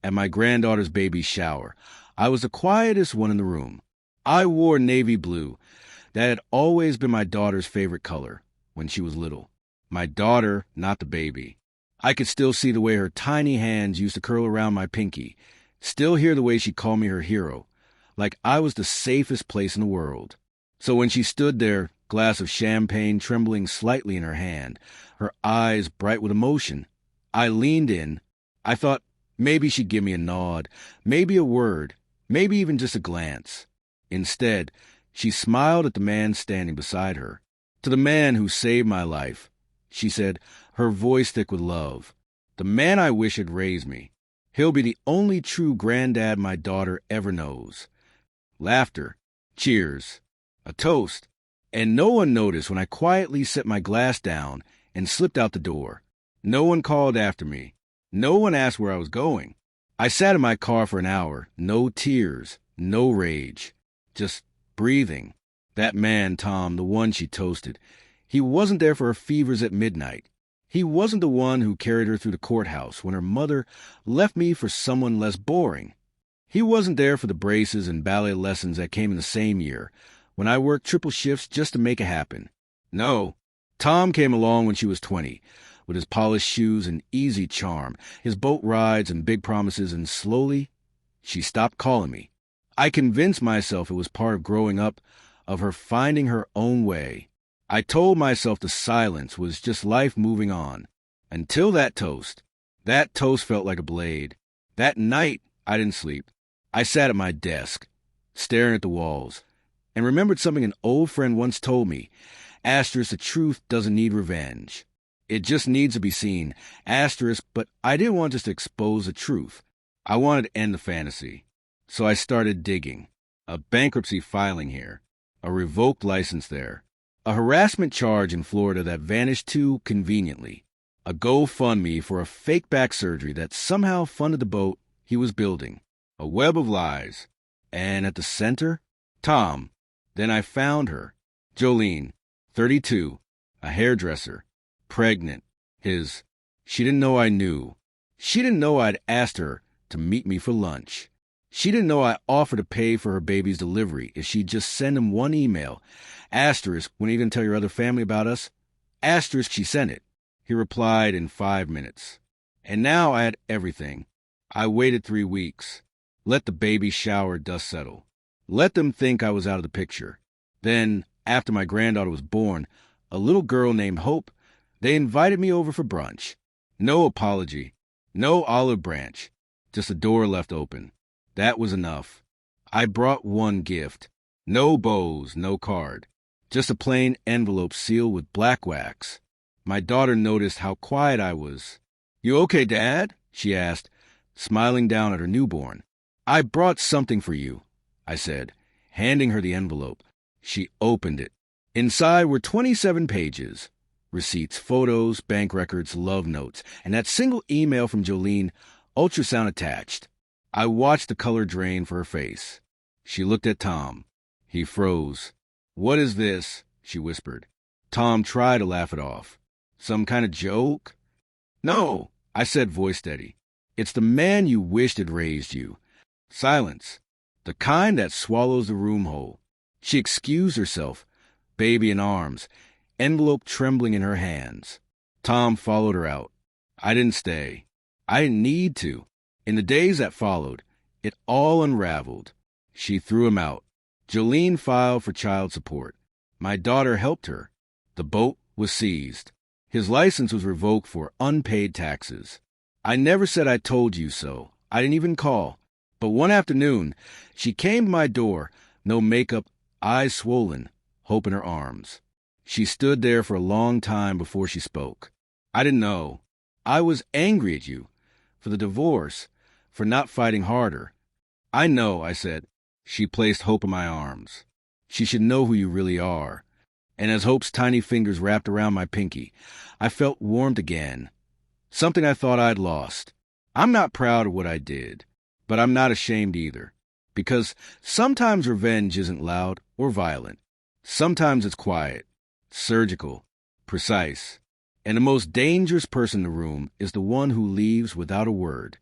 at my granddaughter's baby shower. I was the quietest one in the room. I wore navy blue. That had always been my daughter's favorite color when she was little. My daughter, not the baby. I could still see the way her tiny hands used to curl around my pinky, still hear the way she called me her hero, like I was the safest place in the world. So when she stood there, glass of champagne trembling slightly in her hand, her eyes bright with emotion, I leaned in. I thought maybe she'd give me a nod, maybe a word, maybe even just a glance. Instead, she smiled at the man standing beside her. To the man who saved my life, she said, her voice thick with love. The man I wish had raised me. He'll be the only true granddad my daughter ever knows. Laughter. Cheers. A toast. And no one noticed when I quietly set my glass down and slipped out the door. No one called after me. No one asked where I was going. I sat in my car for an hour. No tears. No rage. Just breathing. That man, Tom, the one she toasted, he wasn't there for her fevers at midnight. He wasn't the one who carried her through the courthouse when her mother left me for someone less boring. He wasn't there for the braces and ballet lessons that came in the same year, when I worked triple shifts just to make it happen. No, Tom came along when she was 20, with his polished shoes and easy charm, his boat rides and big promises, and slowly, she stopped calling me. I convinced myself it was part of growing up, of her finding her own way. I told myself the silence was just life moving on. Until that toast. That toast felt like a blade. That night, I didn't sleep. I sat at my desk, staring at the walls, and remembered something an old friend once told me. Asterisk, the truth doesn't need revenge. It just needs to be seen. Asterisk, but I didn't want just to expose the truth. I wanted to end the fantasy. So I started digging. A bankruptcy filing here. A revoked license there. A harassment charge in Florida that vanished too conveniently. A GoFundMe for a fake back surgery that somehow funded the boat he was building. A web of lies. And at the center, Tom. Then I found her. Jolene, 32, a hairdresser, pregnant. She didn't know I knew. She didn't know I'd asked her to meet me for lunch. She didn't know I offered to pay for her baby's delivery if she'd just send him one email. Asterisk, when you didn't tell your other family about us. Asterisk, she sent it. He replied in 5 minutes. And now I had everything. I waited 3 weeks. Let the baby shower dust settle. Let them think I was out of the picture. Then, after my granddaughter was born, a little girl named Hope, they invited me over for brunch. No apology. No olive branch. Just a door left open. That was enough. I brought one gift. No bows, no card. Just a plain envelope sealed with black wax. My daughter noticed how quiet I was. "You okay, Dad?" she asked, smiling down at her newborn. "I brought something for you," I said, handing her the envelope. She opened it. Inside were 27 pages. Receipts, photos, bank records, love notes, and that single email from Jolene, ultrasound attached. I watched the color drain for her face. She looked at Tom. He froze. "What is this?" she whispered. Tom tried to laugh it off. "Some kind of joke?" "No," I said, voice steady. "It's the man you wished had raised you." Silence. The kind that swallows the room whole. She excused herself, baby in arms, envelope trembling in her hands. Tom followed her out. I didn't stay. I didn't need to. In the days that followed, it all unraveled. She threw him out. Jolene filed for child support. My daughter helped her. The boat was seized. His license was revoked for unpaid taxes. I never said I told you so. I didn't even call. But one afternoon, she came to my door, no makeup, eyes swollen, hope in her arms. She stood there for a long time before she spoke. "I didn't know. I was angry at you. For the divorce. For not fighting harder." "I know," I said. She placed Hope in my arms. "She should know who you really are." And as Hope's tiny fingers wrapped around my pinky, I felt warmed again. Something I thought I'd lost. I'm not proud of what I did, but I'm not ashamed either. Because sometimes revenge isn't loud or violent. Sometimes it's quiet, surgical, precise. And the most dangerous person in the room is the one who leaves without a word.